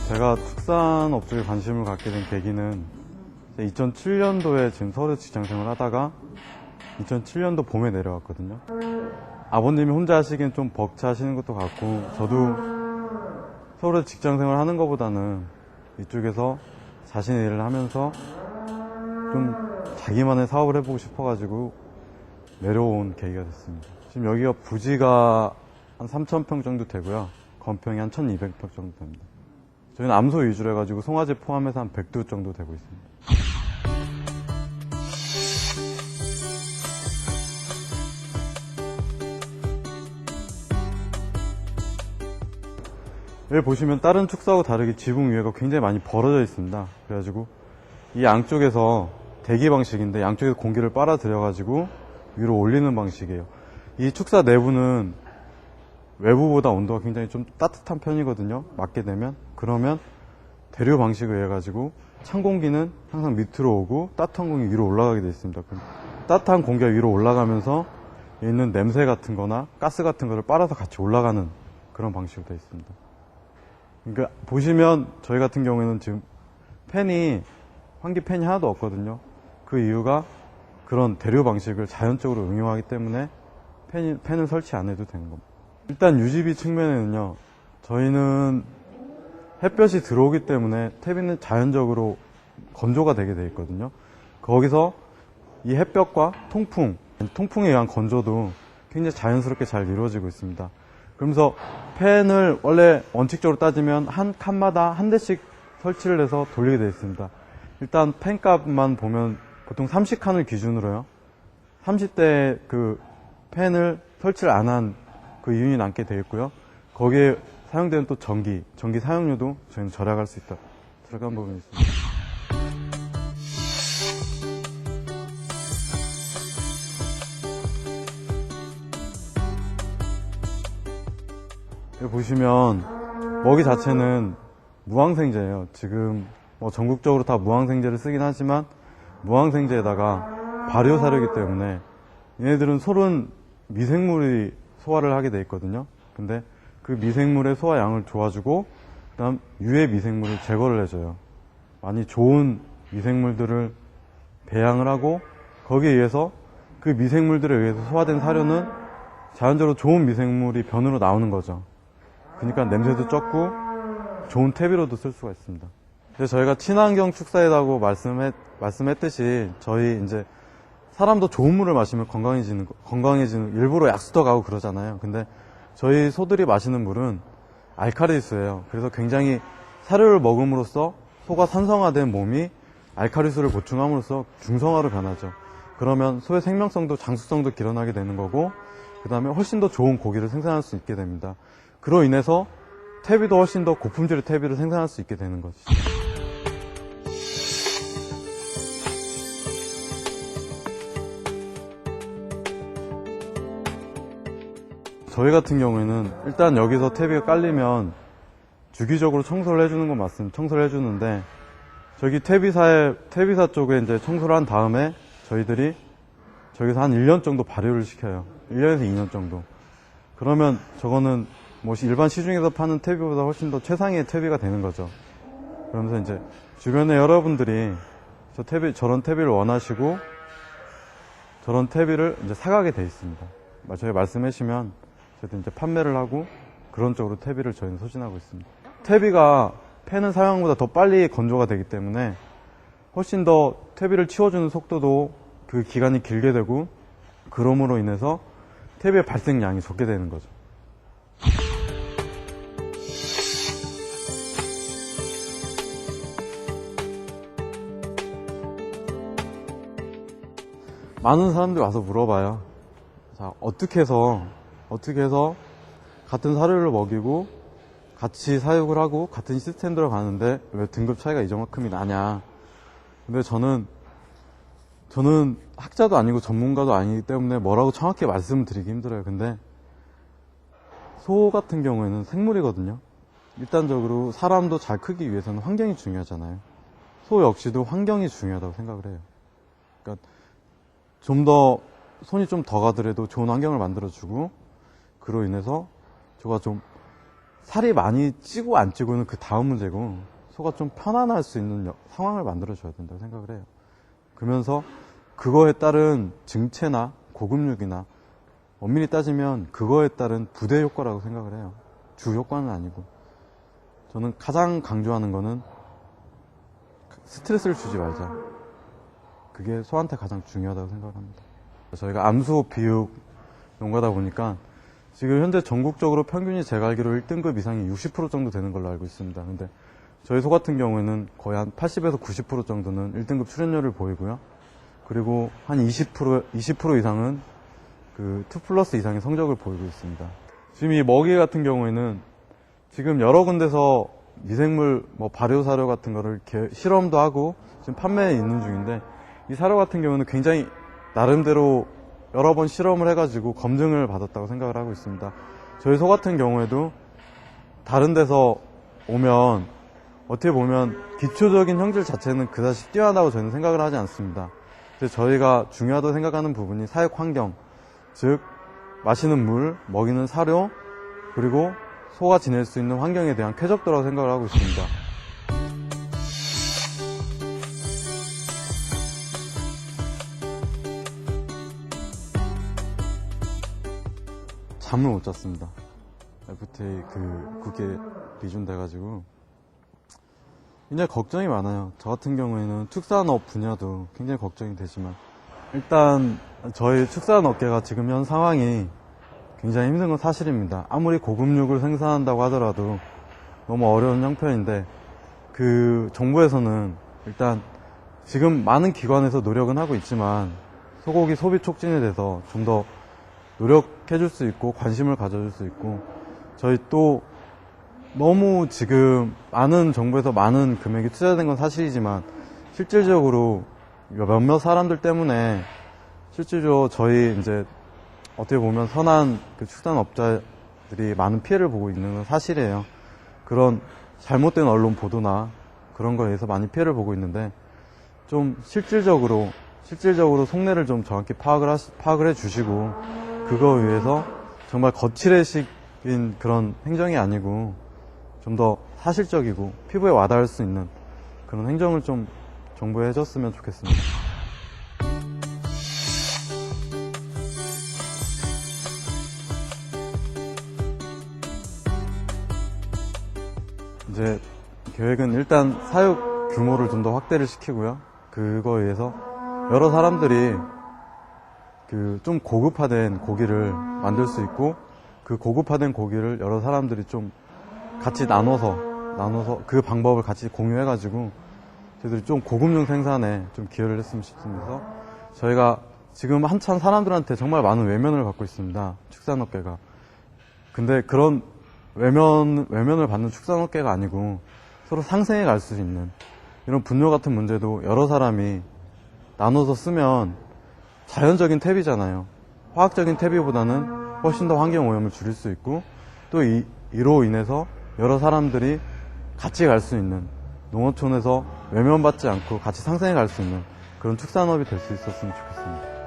제가 축산 업종에 관심을 갖게 된 계기는 2007년도에 지금 서울에서 직장생활을 하다가 2007년도 봄에 내려왔거든요. 아버님이 혼자 하시기엔 좀 벅차시는 것도 같고, 저도 서울에서 직장생활 하는 것보다는 이쪽에서 자신의 일을 하면서 좀 자기만의 사업을 해보고 싶어가지고 내려온 계기가 됐습니다. 지금 여기가 부지가 한 3,000평 정도 되고요. 건평이 한 1,200평 정도 됩니다. 저희는 암소 위주로 해가지고 송아지 포함해서 한 100두 정도 되고 있습니다. 여기 보시면 다른 축사하고 다르게 지붕 위에가 굉장히 많이 벌어져 있습니다. 그래가지고 이 양쪽에서 대기 방식인데 양쪽에서 공기를 빨아들여가지고 위로 올리는 방식이에요. 이 축사 내부는 외부보다 온도가 굉장히 좀 따뜻한 편이거든요. 맞게 되면. 그러면 대류 방식을 의해 가지고 찬 공기는 항상 밑으로 오고 따뜻한 공기 위로 올라가게 되어 있습니다. 그럼 따뜻한 공기가 위로 올라가면서 있는 냄새 같은 거나 가스 같은 거를 빨아서 같이 올라가는 그런 방식으로 되어 있습니다. 그러니까 보시면 저희 같은 경우에는 지금 환기 팬이 하나도 없거든요. 그 이유가 그런 대류 방식을 자연적으로 응용하기 때문에 팬을 설치 안 해도 되는 겁니다. 일단 유지비 측면에는요, 저희는 햇볕이 들어오기 때문에 퇴비는 자연적으로 건조가 되게 돼 있거든요. 거기서 이 햇볕과 통풍에 의한 건조도 굉장히 자연스럽게 잘 이루어지고 있습니다. 그러면서 팬을 원래 원칙적으로 따지면 한 칸마다 한 대씩 설치를 해서 돌리게 되어 있습니다. 일단 팬값만 보면 보통 30칸을 기준으로요. 30대 그 팬을 설치를 안 한 그 이윤이 남게 되어 있고요. 거기에 사용되는 또 전기 사용료도 저희는 절약할 수 있다. 절약한 부분이 있습니다. 여기 보시면 먹이 자체는 무항생제예요. 지금 뭐 전국적으로 다 무항생제를 쓰긴 하지만 무항생제에다가 발효사료이기 때문에 얘네들은 솔은 미생물이 소화를 하게 돼 있거든요. 근데 그 미생물의 소화량을 도와주고 그다음 유해 미생물을 제거를 해줘요. 많이 좋은 미생물들을 배양을 하고 거기에 의해서 그 미생물들에 의해서 소화된 사료는 자연적으로 좋은 미생물이 변으로 나오는 거죠. 그러니까 냄새도 적고 좋은 퇴비로도 쓸 수가 있습니다. 근데 저희가 친환경 축사이라고 말씀했듯이 저희 이제 사람도 좋은 물을 마시면 건강해지는 일부러 약수터 가고 그러잖아요. 근데 저희 소들이 마시는 물은 알카리수예요. 그래서 굉장히 사료를 먹음으로써 소가 산성화된 몸이 알카리수를 보충함으로써 중성화로 변하죠. 그러면 소의 생명성도 장수성도 길어나게 되는 거고 그 다음에 훨씬 더 좋은 고기를 생산할 수 있게 됩니다. 그로 인해서 퇴비도 훨씬 더 고품질의 퇴비를 생산할 수 있게 되는 거죠. 저희 같은 경우에는 일단 여기서 퇴비가 깔리면 주기적으로 청소를 해주는 건 맞습니다. 청소를 해주는데 저기 퇴비사 쪽에 이제 청소를 한 다음에 저희들이 저기서 한 1년 정도 발효를 시켜요. 1년에서 2년 정도. 그러면 저거는 뭐 일반 시중에서 파는 퇴비보다 훨씬 더 최상의 퇴비가 되는 거죠. 그러면서 이제 주변에 여러분들이 저런 퇴비를 원하시고 저런 퇴비를 이제 사가게 돼 있습니다. 저희 말씀해 주시면 저희도 이제 판매를 하고 그런 쪽으로 퇴비를 저희는 소진하고 있습니다. 퇴비가 팬을 사용한 것보다 더 빨리 건조가 되기 때문에 훨씬 더 퇴비를 치워주는 속도도 그 기간이 길게 되고 그럼으로 인해서 퇴비의 발생량이 적게 되는 거죠. 많은 사람들이 와서 물어봐요. 자, 어떻게 해서 같은 사료를 먹이고 같이 사육을 하고 같은 시스템대로 가는데 왜 등급 차이가 이만큼이 나냐. 근데 저는 학자도 아니고 전문가도 아니기 때문에 뭐라고 정확히 말씀을 드리기 힘들어요. 근데 소 같은 경우에는 생물이거든요. 일단적으로 사람도 잘 크기 위해서는 환경이 중요하잖아요. 소 역시도 환경이 중요하다고 생각을 해요. 그러니까 손이 좀 더 가더라도 좋은 환경을 만들어주고 그로 인해서 저가 좀 살이 많이 찌고 안 찌고는 그 다음 문제고, 소가 좀 편안할 수 있는 상황을 만들어줘야 된다고 생각을 해요. 그러면서 그거에 따른 증체나 고급육이나 엄밀히 따지면 그거에 따른 부대 효과라고 생각을 해요. 주 효과는 아니고. 저는 가장 강조하는 거는 스트레스를 주지 말자. 그게 소한테 가장 중요하다고 생각합니다. 저희가 암소 비육 농가다 보니까 지금 현재 전국적으로 평균이 제가 알기로 1등급 이상이 60% 정도 되는 걸로 알고 있습니다. 근데 저희 소 같은 경우에는 거의 한 80에서 90% 정도는 1등급 출연료를 보이고요. 그리고 한 20% 이상은 그 2+ 이상의 성적을 보이고 있습니다. 지금 이 먹이 같은 경우에는 지금 여러 군데서 미생물 발효 사료 같은 거를 실험도 하고 지금 판매에 있는 중인데, 이 사료 같은 경우는 굉장히 나름대로 여러 번 실험을 해가지고 검증을 받았다고 생각을 하고 있습니다. 저희 소 같은 경우에도 다른 데서 오면 어떻게 보면 기초적인 형질 자체는 그다지 뛰어나다고 저는 생각을 하지 않습니다. 근데 저희가 중요하다고 생각하는 부분이 사육 환경, 즉 마시는 물, 먹이는 사료, 그리고 소가 지낼 수 있는 환경에 대한 쾌적도라고 생각을 하고 있습니다. 잠을 못 잤습니다. FTA 그게 리준돼가지고 굉장히 걱정이 많아요. 저 같은 경우에는 축산업 분야도 굉장히 걱정이 되지만, 일단 저희 축산업계가 지금 현 상황이 굉장히 힘든 건 사실입니다. 아무리 고급육을 생산한다고 하더라도 너무 어려운 형편인데, 그 정부에서는 일단 지금 많은 기관에서 노력은 하고 있지만 소고기 소비 촉진에 대해서 좀 더 노력해 줄 수 있고 관심을 가져줄 수 있고, 저희 또 너무 지금 많은 정부에서 많은 금액이 투자된 건 사실이지만 실질적으로 몇몇 사람들 때문에 실질적으로 저희 이제 어떻게 보면 선한 그 축산업자들이 많은 피해를 보고 있는 건 사실이에요. 그런 잘못된 언론 보도나 그런 거에 의해서 많이 피해를 보고 있는데, 좀 실질적으로 속내를 좀 정확히 파악을 해 주시고, 그거에 의해서 정말 거칠해식인 그런 행정이 아니고 좀 더 사실적이고 피부에 와닿을 수 있는 그런 행정을 좀 정부에 해줬으면 좋겠습니다. 이제 계획은 일단 사육 규모를 좀 더 확대를 시키고요. 그거에 의해서 여러 사람들이 그 좀 고급화된 고기를 만들 수 있고, 그 고급화된 고기를 여러 사람들이 좀 같이 나눠서 그 방법을 같이 공유해가지고 저희들이 좀 고급용 생산에 좀 기여를 했으면 싶습니다. 저희가 지금 한참 사람들한테 정말 많은 외면을 받고 있습니다. 축산업계가. 근데 그런 외면을 받는 축산업계가 아니고 서로 상생해 갈 수 있는 이런 분뇨 같은 문제도 여러 사람이 나눠서 쓰면 자연적인 퇴비잖아요. 화학적인 퇴비보다는 훨씬 더 환경오염을 줄일 수 있고, 또 이로 인해서 여러 사람들이 같이 갈 수 있는, 농어촌에서 외면받지 않고 같이 상생해 갈 수 있는 그런 축산업이 될 수 있었으면 좋겠습니다.